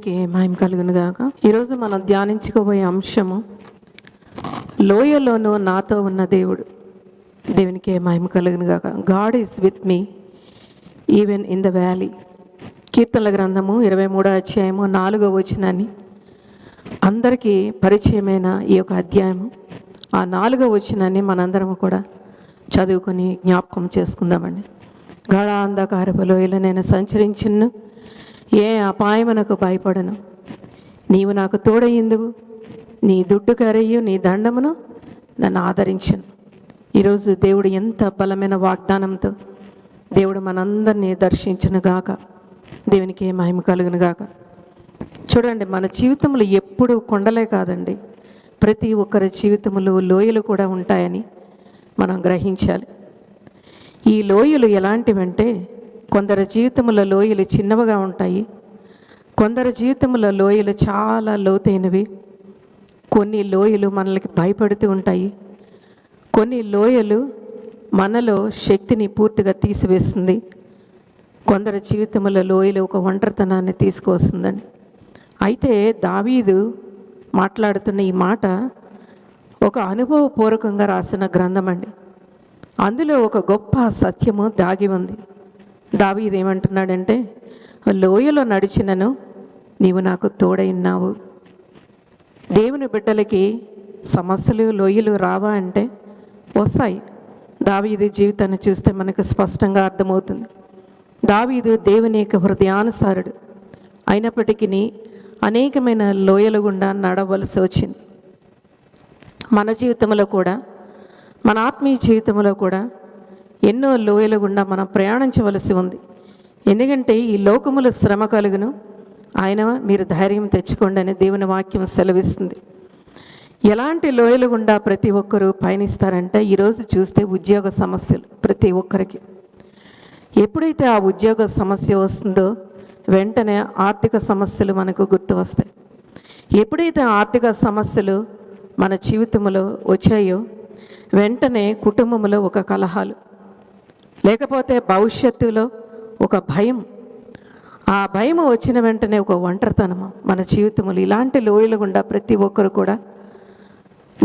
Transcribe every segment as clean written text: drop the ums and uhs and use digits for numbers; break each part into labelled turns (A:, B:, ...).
A: దేవునికి మహిమ కలుగును గాక. ఈరోజు మనం ధ్యానించుకోబోయే అంశము లోయలోనూ నాతో ఉన్న దేవుడు. దేవునికి మహిమ కలుగును గాక. God is with me even in the valley. కీర్తనల గ్రంథము 23వ అధ్యాయము 4వ వచనాన్ని అందరికీ పరిచయమైన ఈ యొక్క అధ్యాయము, ఆ 4వ వచనాన్ని మనందరం కూడా చదువుకొని జ్ఞాపకం చేసుకుందామండి. గాఢాంధకారపు లోయలో నేను సంచరించును, ఏ అపాయమునకు భయపడను. నీవు నాకు తోడయిందువు, నీ దుడ్డు కరయ్యు నీ దండమును నన్ను ఆదరించును. ఈరోజు దేవుడు ఎంత బలమైన వాగ్దానంతో దేవుడు మనందరినీ దర్శించును గాక. దేవునికి మహిమ కలుగును గాక. చూడండి, మన జీవితంలో ఎప్పుడు కొండలే కాదండి, ప్రతి ఒక్కరి జీవితంలో లోయలు కూడా ఉంటాయని మనం గ్రహించాలి. ఈ లోయలు ఎలాంటివంటే, కొందరి జీవితంలో లోయలు చిన్నవిగా ఉంటాయి, కొందరి జీవితంలో లోయలు చాలా లోతైనవి. కొన్ని లోయలు మనల్ని భయపడుతూ ఉంటాయి, కొన్ని లోయలు మనలో శక్తిని పూర్తిగా తీసివేస్తుంది. కొందరి జీవితంలో లోయలు ఒక ఒంటరితనాన్ని తీసుకొస్తుందండి. అయితే దావీదు మాట్లాడుతున్న ఈ మాట ఒక అనుభవపూర్వకంగా రాసిన గ్రంథం అండి. అందులో ఒక గొప్ప సత్యము దాగి ఉంది. దావీదు ఏమంటున్నాడంటే, లోయలో నడిచినను నీవు నాకు తోడై ఉన్నావు. దేవుని బిడ్డలకి సమస్యలు లోయలు రావా అంటే వస్తాయి. దావీదు జీవితాన్ని చూస్తే మనకు స్పష్టంగా అర్థమవుతుంది. దావీదు దేవుని యొక్క హృదయానుసారుడు అయినప్పటికీ అనేకమైన లోయల గుండా నడవలసి వచ్చింది. మన జీవితంలో కూడా, మన ఆత్మీయ జీవితంలో కూడా ఎన్నో లోయల గుండా మనం ప్రయాణించవలసి ఉంది. ఎందుకంటే ఈ లోకముల శ్రమ కలుగును, ఆయన మీరు ధైర్యం తెచ్చుకోండి అని దేవుని వాక్యం సెలవిస్తుంది. ఎలాంటి లోయల గుండా ప్రతి ఒక్కరూ పయనిస్తారంటే, ఈరోజు చూస్తే ఉద్యోగ సమస్యలు ప్రతి ఒక్కరికి. ఎప్పుడైతే ఆ ఉద్యోగ సమస్య వస్తుందో వెంటనే ఆర్థిక సమస్యలు మనకు గుర్తు వస్తాయి. ఎప్పుడైతే ఆర్థిక సమస్యలు మన జీవితంలో వచ్చాయో వెంటనే కుటుంబంలో ఒక కలహాలు, లేకపోతే భవిష్యత్తులో ఒక భయం, ఆ భయం వచ్చిన వెంటనే ఒక ఒంటరితనము మన జీవితంలో. ఇలాంటి లోయలు గుండా ప్రతి ఒక్కరు కూడా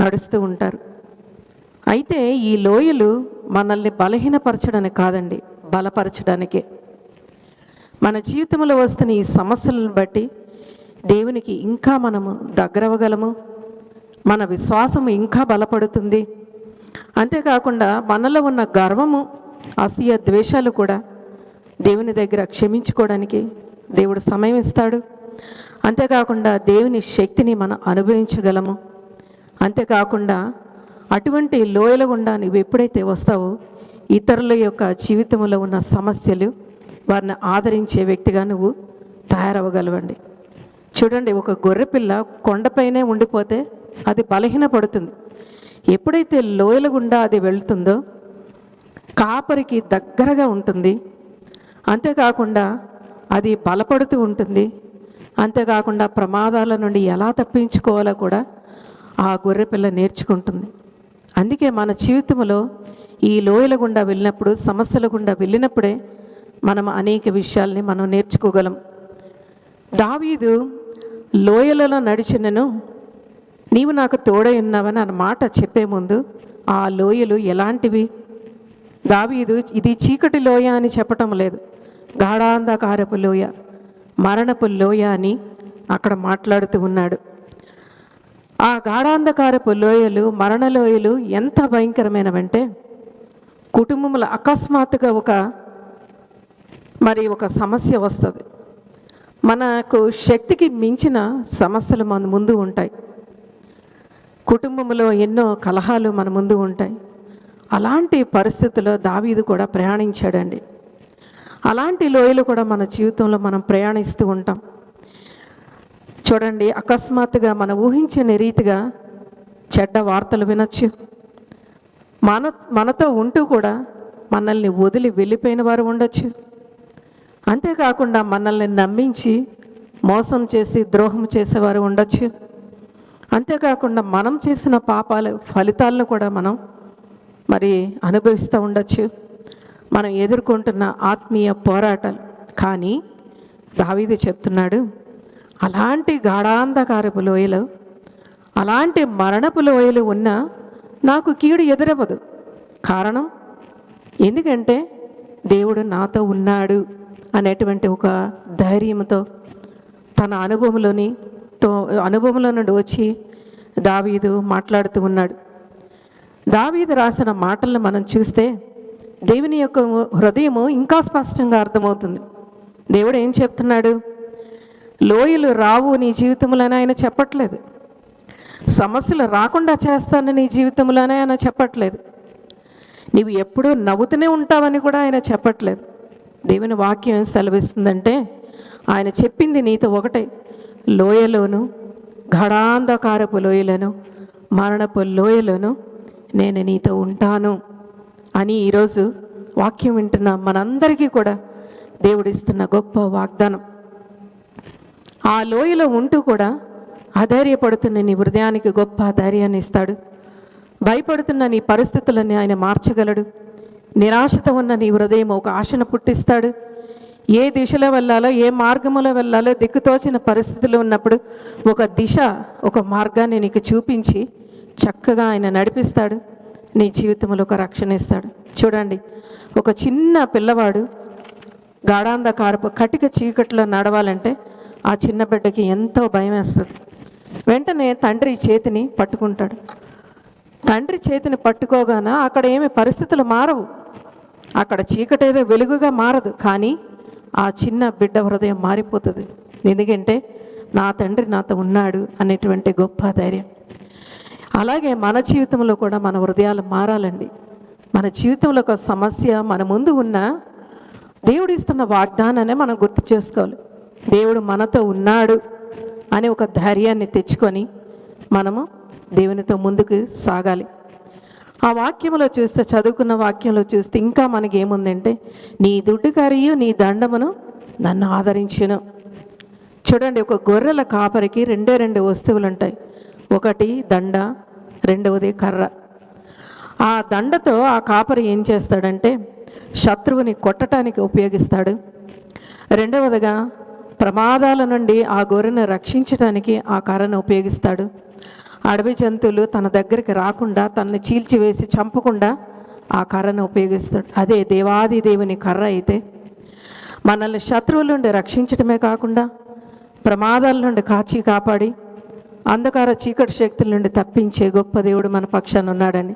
A: నడుస్తూ ఉంటారు. అయితే ఈ లోయలు మనల్ని బలహీనపరచడానికి కాదండి, బలపరచడానికే. మన జీవితంలో వస్తున్న ఈ సమస్యలను బట్టి దేవునికి ఇంకా మనము దగ్గరవ్వగలము, మన విశ్వాసము ఇంకా బలపడుతుంది. అంతేకాకుండా మనలో ఉన్న గర్వము, అసూయ, ద్వేషాలు కూడా దేవుని దగ్గర క్షమించుకోవడానికి దేవుడు సమయం ఇస్తాడు. అంతేకాకుండా దేవుని శక్తిని మనం అనుభవించగలము. అంతేకాకుండా అటువంటి లోయల గుండా నువ్వు ఎప్పుడైతే వస్తావో ఇతరుల యొక్క జీవితంలో ఉన్న సమస్యలు వారిని ఆదరించే వ్యక్తిగా నువ్వు తయారవ్వగలవండి. చూడండి, ఒక గొర్రెపిల్ల కొండపైనే ఉండిపోతే అది బలహీనపడుతుంది. ఎప్పుడైతే లోయల గుండా అది వెళ్తుందో కాపరికి దగ్గరగా ఉంటుంది. అంతేకాకుండా అది బలపడుతూ ఉంటుంది. అంతేకాకుండా ప్రమాదాల నుండి ఎలా తప్పించుకోవాలో కూడా ఆ గొర్రెపిల్ల నేర్చుకుంటుంది. అందుకే మన జీవితంలో ఈ లోయల గుండా వెళ్ళినప్పుడు, సమస్యల గుండా వెళ్ళినప్పుడే మనం అనేక విషయాల్ని మనం నేర్చుకోగలం. దావీదు లోయలలో నడిచినను నీవు నాకు తోడై ఉన్నావని అన్న మాట చెప్పే ముందు ఆ లోయలు ఎలాంటివి? దావీదు ఇది చీకటి లోయ అని చెప్పటం లేదు, గాఢాంధకారపు లోయ, మరణపు లోయ అని అక్కడ మాట్లాడుతూ ఉన్నాడు. ఆ గాఢాంధకారపు లోయలు, మరణ లోయలు ఎంత భయంకరమైనవంటే, కుటుంబంలో అకస్మాత్తుగా ఒక సమస్య వస్తుంది. మనకు శక్తికి మించిన సమస్యలు మన ముందు ఉంటాయి. కుటుంబంలో ఎన్నో కలహాలు మన ముందు ఉంటాయి. అలాంటి పరిస్థితుల్లో దావీదు కూడా ప్రయాణించాడండి. అలాంటి లోయలు కూడా మన జీవితంలో మనం ప్రయాణిస్తూ ఉంటాం. చూడండి, అకస్మాత్తుగా మనం ఊహించని రీతిగా చెడ్డ వార్తలు వినొచ్చు. మనతో ఉంటూ కూడా మనల్ని వదిలి వెళ్ళిపోయిన వారు ఉండొచ్చు. అంతేకాకుండా మనల్ని నమ్మించి మోసం చేసి ద్రోహం చేసేవారు ఉండొచ్చు. అంతేకాకుండా మనం చేసిన పాపాల ఫలితాలను కూడా మనం అనుభవిస్తూ ఉండొచ్చు. మనం ఎదుర్కొంటున్న ఆత్మీయ పోరాటాలు. కానీ దావీదు చెప్తున్నాడు, అలాంటి గాఢాంధకారపు లోయలో, అలాంటి మరణపు లోయలు ఉన్నా నాకు కీడు ఎదురవ్వదు. కారణం ఎందుకంటే దేవుడు నాతో ఉన్నాడు అనేటువంటి ఒక ధైర్యంతో తన అనుభవంలో నుండి వచ్చి దావీదు మాట్లాడుతూ ఉన్నాడు. దావీదు రాసిన మాటలను మనం చూస్తే దేవుని యొక్క హృదయము ఇంకా స్పష్టంగా అర్థమవుతుంది. దేవుడు ఏం చెప్తున్నాడు? లోయలు రావు నీ జీవితంలోనే ఆయన చెప్పట్లేదు. సమస్యలు రాకుండా చేస్తాను నీ జీవితంలోనే ఆయన చెప్పట్లేదు. నీవు ఎప్పుడూ నవ్వుతూనే ఉంటావని కూడా ఆయన చెప్పట్లేదు. దేవుని వాక్యం ఏం సెలవిస్తుందంటే, ఆయన చెప్పింది నీతో ఒకటే, లోయలోను, గాఢాంధకారపు లోయలను, మరణపు లోయలను నేను నీతో ఉంటాను అని ఈరోజు వాక్యం వింటున్న మనందరికీ కూడా దేవుడిస్తున్న గొప్ప వాగ్దానం. ఆ లోయలో ఉంటూ కూడా అధైర్యపడుతున్న నీ హృదయానికి గొప్ప ధైర్యాన్ని ఇస్తాడు. భయపడుతున్న నీ పరిస్థితులన్నీ ఆయన మార్చగలడు. నిరాశతో ఉన్న నీ హృదయం ఒక ఆశను పుట్టిస్తాడు. ఏ దిశలో వెళ్ళాలో, ఏ మార్గంలో వెళ్ళాలో దిక్కుతోచిన పరిస్థితులు ఉన్నప్పుడు ఒక దిశ, ఒక మార్గాన్ని నీకు చూపించి చక్కగా ఆయన నడిపిస్తాడు. నీ జీవితంలో ఒక రక్షణ ఇస్తాడు. చూడండి, ఒక చిన్న పిల్లవాడు గాఢాంధకారపు కటిక చీకట్లో నడవాలంటే ఆ చిన్న బిడ్డకి ఎంతో భయం వేస్తుంది. వెంటనే తండ్రి చేతిని పట్టుకుంటాడు. తండ్రి చేతిని పట్టుకోగానే అక్కడ ఏమి పరిస్థితులు మారవు, అక్కడ చీకటేదో వెలుగుగా మారదు, కానీ ఆ చిన్న బిడ్డ హృదయం మారిపోతుంది. ఎందుకంటే నా తండ్రి నాతో ఉన్నాడు అనేటువంటి గొప్ప ధైర్యం. అలాగే మన జీవితంలో కూడా మన హృదయాలు మారాలండి. మన జీవితంలో ఒక సమస్య మన ముందు ఉన్న దేవుడు ఇస్తున్న వాగ్దానాన్ని మనం గుర్తు చేసుకోవాలి. దేవుడు మనతో ఉన్నాడు అనే ఒక ధైర్యాన్ని తెచ్చుకొని మనము దేవునితో ముందుకు సాగాలి. ఆ వాక్యంలో చూస్తే, చదువుకున్న వాక్యంలో చూస్తే ఇంకా మనకి ఏముందంటే, నీ దుడ్డుకరియు నీ దండమును నన్ను ఆదరించును. చూడండి, ఒక గొర్రెల కాపరికి రెండు వస్తువులు ఉంటాయి. ఒకటి దండ, రెండవది కర్ర. ఆ దండతో ఆ కాపరి ఏం చేస్తాడంటే శత్రువుని కొట్టడానికి ఉపయోగిస్తాడు. రెండవదిగా ప్రమాదాల నుండి ఆ గొర్రెను రక్షించడానికి ఆ కర్రను ఉపయోగిస్తాడు. అడవి జంతువులు తన దగ్గరికి రాకుండా, తనని చీల్చివేసి చంపకుండా ఆ కర్రను ఉపయోగిస్తాడు. అదే దేవాది దేవుని కర్ర అయితే మనల్ని శత్రువుల నుండి రక్షించడమే కాకుండా ప్రమాదాల నుండి కాపాడి అంధకార చీకటి శక్తుల నుండి తప్పించే గొప్ప దేవుడు మన పక్షాన ఉన్నాడని.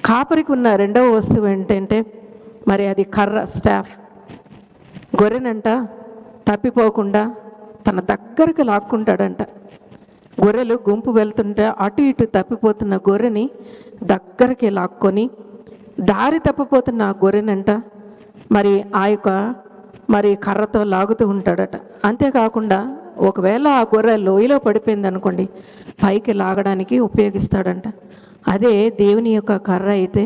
A: కాపరికి ఉన్న రెండవ వస్తువు ఏంటంటే మరి అది కర్ర, స్టాఫ్. గొర్రెనంట తప్పిపోకుండా తన దగ్గరకు లాక్కుంటాడంట. గొర్రెలు గుంపు వెళ్తుంటే అటు ఇటు తప్పిపోతున్న గొర్రెని దగ్గరికి లాక్కొని దారి తప్పిపోతున్న ఆ గొర్రెనంట మరి ఆ యొక్క కర్రతో లాగుతూ ఉంటాడట. అంతేకాకుండా ఒకవేళ ఆ గొర్రె లోయలో పడిపోయింది అనుకోండి, పైకి లాగడానికి ఉపయోగిస్తాడంట. అదే దేవుని యొక్క కర్ర అయితే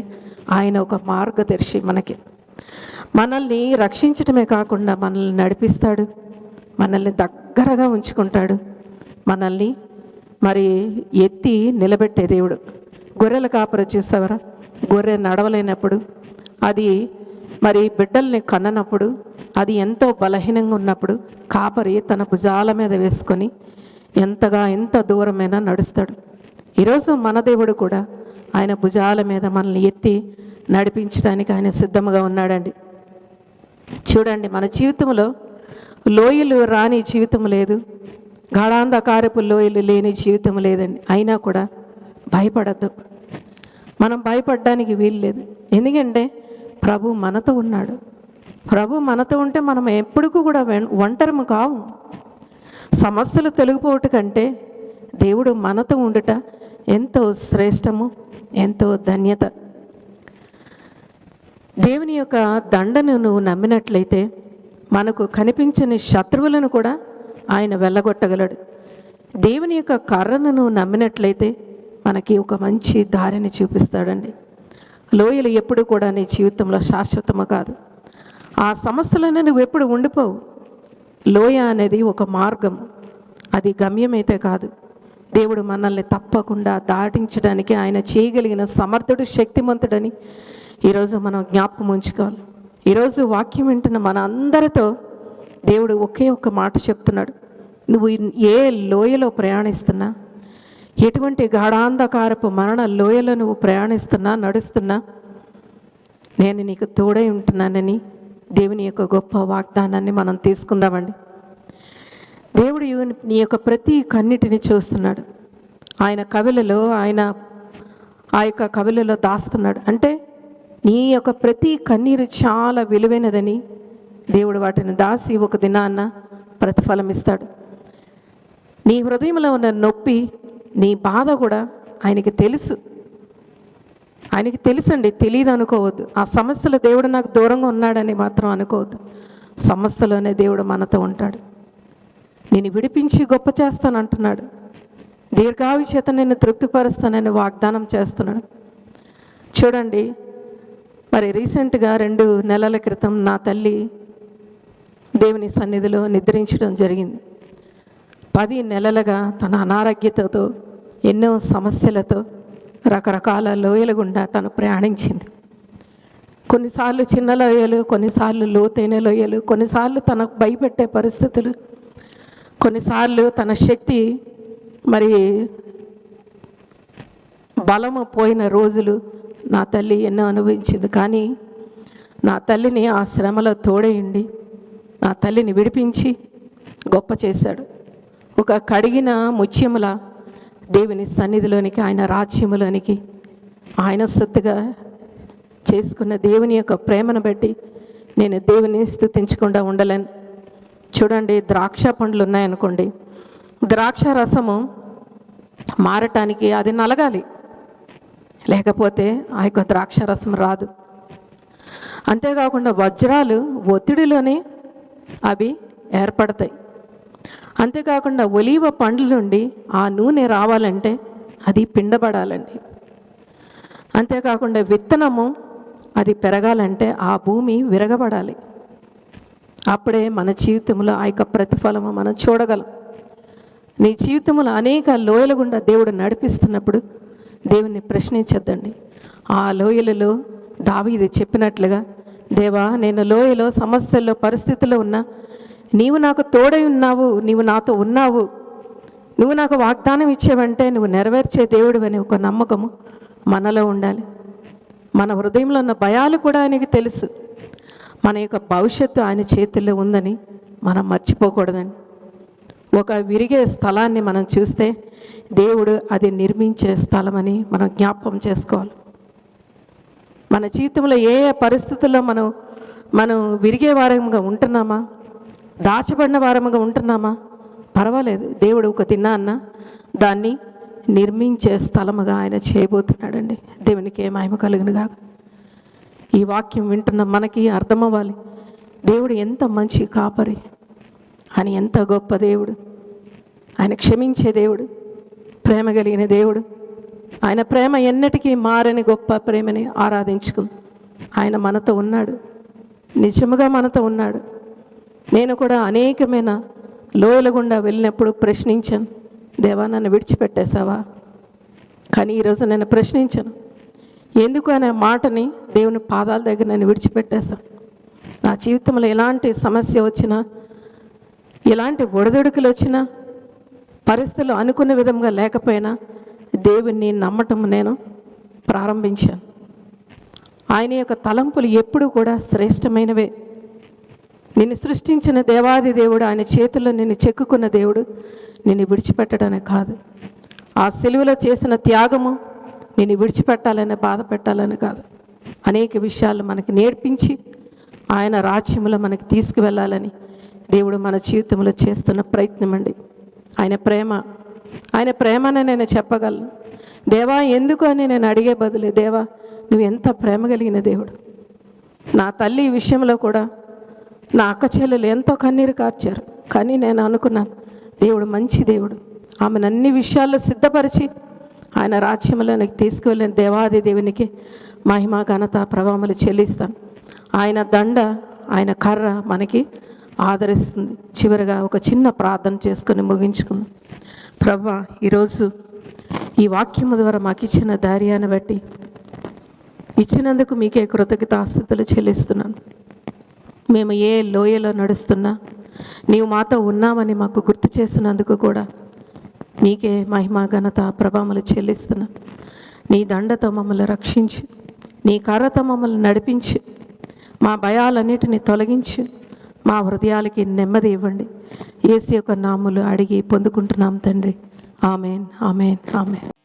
A: ఆయన ఒక మార్గదర్శి. మనల్ని రక్షించడమే కాకుండా మనల్ని నడిపిస్తాడు, మనల్ని దగ్గరగా ఉంచుకుంటాడు, మనల్ని మరి ఎత్తి నిలబెట్టే దేవుడు. గొర్రెల కాపరి చూసావరా, గొర్రె నడవలేనప్పుడు, అది మరి బిడ్డల్ని కన్ననప్పుడు, అది ఎంతో బలహీనంగా ఉన్నప్పుడు కాపరి తన భుజాల మీద వేసుకొని ఎంత దూరమైనా నడుస్తాడు. ఈరోజు మన దేవుడు కూడా ఆయన భుజాల మీద మనల్ని ఎత్తి నడిపించడానికి ఆయన సిద్ధంగా ఉన్నాడండి. చూడండి, మన జీవితంలో లోయలు రాని జీవితం లేదు, గాఢాంధకారపు లోయలు లేని జీవితం లేదండి. అయినా కూడా భయపడద్దు. మనం భయపడడానికి వీలు లేదు. ఎందుకంటే ప్రభు మనతో ఉన్నాడు. ప్రభు మనతో ఉంటే మనం ఎప్పటికూ కూడా ఒంటరిము కావు. సమస్యలు తొలగిపోవట కంటే దేవుడు మనతో ఉండుట ఎంతో శ్రేష్టము, ఎంతో ధన్యత. దేవుని యొక్క దండను నువ్వు నమ్మినట్లయితే మనకు కనిపించని శత్రువులను కూడా ఆయన వెళ్ళగొట్టగలడు. దేవుని యొక్క కర్రను నువ్వు నమ్మినట్లయితే మనకి ఒక మంచి దారిని చూపిస్తాడండి. లోయలు ఎప్పుడు కూడా నీ జీవితంలో శాశ్వతము కాదు. ఆ సమస్యలను నువ్వు ఎప్పుడు ఉండిపోవు. లోయ అనేది ఒక మార్గం, అది గమ్యమైతే కాదు. దేవుడు మనల్ని తప్పకుండా దాటించడానికి ఆయన చేయగలిగిన సమర్థుడు, శక్తిమంతుడని ఈరోజు మనం జ్ఞాపకం ఉంచుకోవాలి. ఈరోజు వాక్యం వింటున్న మన అందరితో దేవుడు ఒకే ఒక్క మాట చెప్తున్నాడు, నువ్వు ఏ లోయలో ప్రయాణిస్తున్నా, ఎటువంటి గాఢాంధకారపు మరణ లోయలో నువ్వు ప్రయాణిస్తున్నా, నడుస్తున్నా, నేను నీకు తోడై ఉంటున్నానని దేవుని యొక్క గొప్ప వాగ్దానాన్ని మనం తీసుకుందామండి. దేవుడు నీ యొక్క ప్రతి కన్నిటిని చూస్తున్నాడు. ఆయన కవిలలో ఆ యొక్క కవిలలో దాస్తున్నాడు. అంటే నీ యొక్క ప్రతి కన్నీరు చాలా విలువైనదని దేవుడు వాటిని దాసి ఒక దినాన్న ప్రతిఫలం ఇస్తాడు. నీ హృదయంలో ఉన్న నొప్పి, నీ బాధ కూడా ఆయనకి తెలుసు. ఆయనకి తెలుసండి, తెలియదు అనుకోవద్దు. ఆ సమస్యలో దేవుడు నాకు దూరంగా ఉన్నాడని మాత్రం అనుకోవద్దు. సమస్యలోనే దేవుడు మనతో ఉంటాడు. నేను విడిపించి గొప్ప చేస్తాను అంటున్నాడు. దీర్ఘాయు చేత నేను తృప్తిపరుస్తానని వాగ్దానం చేస్తున్నాడు. చూడండి, మరి రీసెంట్గా 2 నెలల క్రితం నా తల్లి దేవుని సన్నిధిలో నిద్రించడం జరిగింది. 10 నెలలుగా తన అనారోగ్యతతో, ఎన్నో సమస్యలతో, రకరకాల లోయల గుండా తను ప్రయాణించింది. కొన్నిసార్లు చిన్న లోయలు, కొన్నిసార్లు లోతైన లోయలు, కొన్నిసార్లు తనకు భయపెట్టే పరిస్థితులు, కొన్నిసార్లు తన శక్తి మరి బలము పోయిన రోజులు నా తల్లి ఎన్నో అనుభవించింది. కానీ నా తల్లిని ఆ శ్రమలో తోడేయండి నా తల్లిని విడిపించి గొప్ప చేశాడు. ఒక కడిగిన ముత్యముల దేవుని సన్నిధిలోనికి, ఆయన రాజ్యములోనికి ఆయన సొత్తుగా చేసుకున్న దేవుని యొక్క ప్రేమను బట్టి నేను దేవుని స్తుతించకుండా ఉండలేను. చూడండి, ద్రాక్ష పండ్లు ఉన్నాయనుకోండి, ద్రాక్ష రసము మారటానికి అది నలగాలి, లేకపోతే ఆ యొక్క ద్రాక్ష రసం రాదు. అంతేకాకుండా వజ్రాలు ఒత్తిడిలోనే అవి ఏర్పడతాయి. అంతేకాకుండా ఒలీవ పండ్ల నుండి ఆ నూనె రావాలంటే అది పిండబడాలండి. అంతేకాకుండా విత్తనము అది పెరగాలంటే ఆ భూమి విరగబడాలి. అప్పుడే మన జీవితంలో ఆ యొక్క ప్రతిఫలము మనం చూడగలం. నీ జీవితంలో అనేక లోయల గుండా దేవుడు నడిపిస్తున్నప్పుడు దేవుణ్ణి ప్రశ్నించద్దండి. ఆ లోయలలో దావీదు చెప్పినట్లుగా, దేవా నేను లోయలో, సమస్యల్లో, పరిస్థితుల్లో ఉన్నా, నీవు నాకు తోడై ఉన్నావు, నీవు నాతో ఉన్నావు, నువ్వు నాకు వాగ్దానం ఇచ్చావంటే నువ్వు నెరవేర్చే దేవుడు అనే ఒక నమ్మకము మనలో ఉండాలి. మన హృదయంలో ఉన్న భయాలు కూడా ఆయనకి తెలుసు. మన యొక్క భవిష్యత్తు ఆయన చేతుల్లో ఉందని మనం మర్చిపోకూడదండి. ఒక విరిగే స్థలాన్ని మనం చూస్తే దేవుడు అది నిర్మించే స్థలమని మనం జ్ఞాపకం చేసుకోవాలి. మన జీవితంలో ఏ ఏ పరిస్థితుల్లో మనం విరిగే వారంగా ఉంటున్నామా, దాచబడిన వారముగా ఉంటున్నామా, పర్వాలేదు, దేవుడు ఒక తిన్నా దాన్ని నిర్మించే స్థలముగా ఆయన చేయబోతున్నాడండి. దేవునికి మహిమ కలుగునుగా. ఈ వాక్యం వింటున్న మనకి అర్థమవ్వాలి, దేవుడు ఎంత మంచి కాపరి అని, ఎంత గొప్ప దేవుడు, ఆయన క్షమించే దేవుడు, ప్రేమ కలిగిన దేవుడు. ఆయన ప్రేమ ఎన్నటికీ మారని గొప్ప ప్రేమని ఆరాధించుకుంది. ఆయన మనతో ఉన్నాడు, నిజముగా మనతో ఉన్నాడు. నేను కూడా అనేకమైన లోయల గుండా వెళ్ళినప్పుడు ప్రశ్నించాను, దేవా నన్ను విడిచిపెట్టేశావా? కానీ ఈరోజు నేను ప్రశ్నించాను, ఎందుకు అనే మాటని దేవుని పాదాల దగ్గర నేను విడిచిపెట్టేశాను. నా జీవితంలో ఎలాంటి సమస్య వచ్చినా, ఎలాంటి ఒడిదుడుకులు వచ్చినా, పరిస్థితులు అనుకున్న విధంగా లేకపోయినా దేవుణ్ణి నమ్మటం నేను ప్రారంభించాను. ఆయన యొక్క తలంపులు ఎప్పుడు కూడా శ్రేష్టమైనవే. నిన్ను సృష్టించిన దేవాది దేవుడు, ఆయన చేతుల్లో నిన్ను చెక్కుకున్న దేవుడు నిన్ను విడిచిపెట్టడానికి కాదు. ఆ సిలువలో చేసిన త్యాగము నిన్ను విడిచిపెట్టాలని, బాధ పెట్టాలని కాదు. అనేక విషయాలు మనకి నేర్పించి ఆయన రాజ్యంలో మనకి తీసుకువెళ్ళాలని దేవుడు మన జీవితంలో చేస్తున్న ప్రయత్నం అండి. ఆయన ప్రేమని నేను చెప్పగలను. దేవా ఎందుకు అని నేను అడిగే బదులు, దేవా నువ్వు ఎంత ప్రేమ కలిగిన దేవుడు. నా తల్లి విషయంలో కూడా నా అక్క చెల్లెలు ఎంతో కన్నీరు కార్చారు, కానీ నేను అనుకున్నాను, దేవుడు మంచి దేవుడు, ఆమెను అన్ని విషయాల్లో సిద్ధపరిచి ఆయన రాజ్యంలోనికి తీసుకువెళ్ళిన దేవాది దేవునికి మహిమ, ఘనత, ప్రభావములు చెల్లిస్తాను. ఆయన దండ, ఆయన కర్ర మనకి ఆదరిస్తుంది. చివరిగా ఒక చిన్న ప్రార్థన చేసుకొని ముగించుకుందాం. ప్రభువా, ఈరోజు ఈ వాక్యము ద్వారా మాకు ఇచ్చిన ధైర్యాన్ని బట్టి, ఇచ్చినందుకు మీకే కృతజ్ఞతాస్తుతులు చెల్లిస్తున్నాను. మేము ఏ లోయలో నడుస్తున్నా నీవు మాతో ఉన్నామని మాకు గుర్తు చేసినందుకు కూడా నీకే మహిమ ఘనత ప్రభావములు చెల్లిస్తున్నా. నీ దండతో మమ్మల్ని రక్షించు, నీ కర్రతో మమ్మల్ని నడిపించు, మా భయాలన్నిటిని తొలగించు, మా హృదయాలకి నెమ్మది ఇవ్వండి. యేసు యొక్క నామములో అడిగి పొందుకుంటున్నాం తండ్రి. Amen, amen, amen.